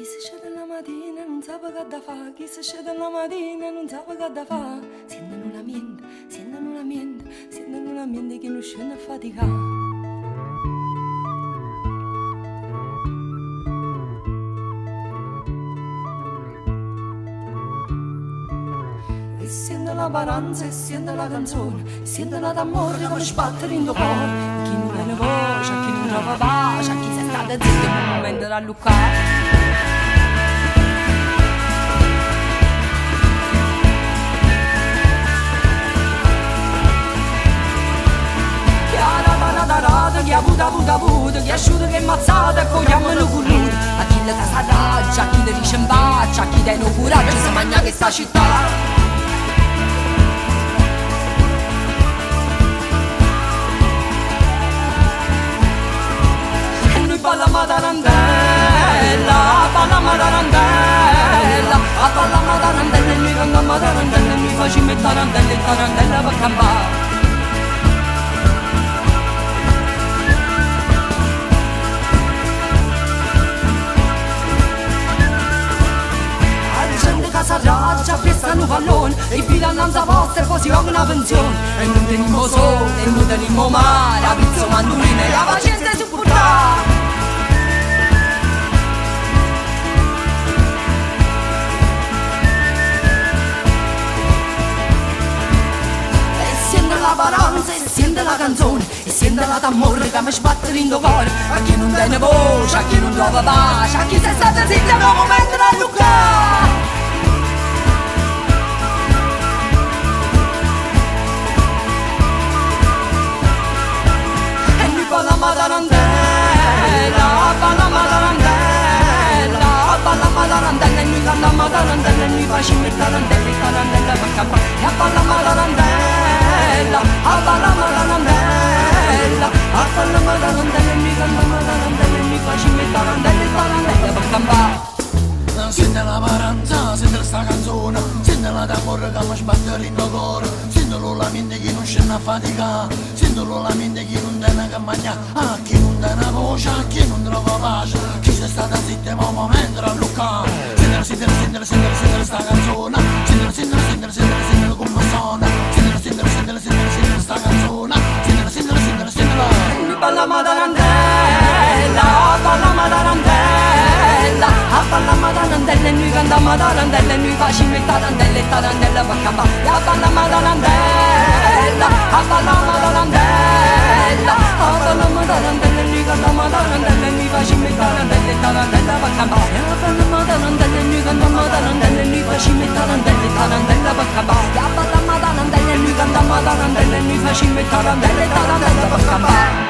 Chi si scende la mattina non sa che da fa, chi si scende la mattina non sa che da fa. Sentono un ambiente, sentono un ambiente, sentono un ambiente che non scende a faticare. E sento la paranza e sento la canzone, sento l'amore come sbattere in tuo cuore. Chi non ha una voce, chi non trova pace, chi si è stato zitto in un momento da luccare. Chi ha avuto, chi ha asciutto, che è mazzata, cogliamolo con lui. A chi le sa raggia, a chi le dice in faccia, a chi dai no coraggio, si mangia questa città. E noi balliamo a tarantella, balliamo a tarantella, balliamo a tarantella, e noi cantiamo a tarantella, e noi facciamo il tarantella, e tarantella per campare. S'arraggia, prestano pallone e filano a vostra e poi si pagano una pensione. E non teniamo sole, e non teniamo mare, la pizza mandolina e la pazienza è supportata. E sente la paranza, e sente la canzone, e sente la d'amore che mi sbatte in tuo cuore. A chi non tiene voce, a chi non trova pace, a chi si è stato zitto in un momento da luccare. Balliamo a tarantella, balliamo a tarantella, balliamo a tarantella, e noi cantiamo a tarantella, e noi facciamo il tarantella, e tarantella per campare. E balliamo a tarantella, balliamo a tarantella, balliamo a tarantella, e noi cantiamo a tarantella, e noi facciamo il tarantella, e tarantella per campare. Sente la paranza, sente sta canzone, sente la d'amore che mi sbatte in tuo cuore. Sento la mente che non scende a faticare, sento la mente che non tiene che mangiare, a chi non tiene voce, a chi non trova pace, chi si è stata zitta ma un momento a luccare. Sentire sta canzone, sentire come suona, sentire sta canzone, sentire. Balliamo a tarantella, balliamo a tarantella, balliamo a tarantella, e noi cantiamo a tarantella, e noi facciamo il tarantella, e tarantella per campare. Balliamo a tarantella, balliamo a tarantella, balliamo a tarantella, e noi cantiamo a tarantella, e noi facciamo il tarantella, e tarantella per campare. Balliamo a tarantella, e noi cantiamo a tarantella, e noi facciamo il tarantella, e tarantella per campare. Balliamo a tarantella, e noi cantiamo a tarantella, e noi facciamo il tarantella, e tarantella per campare.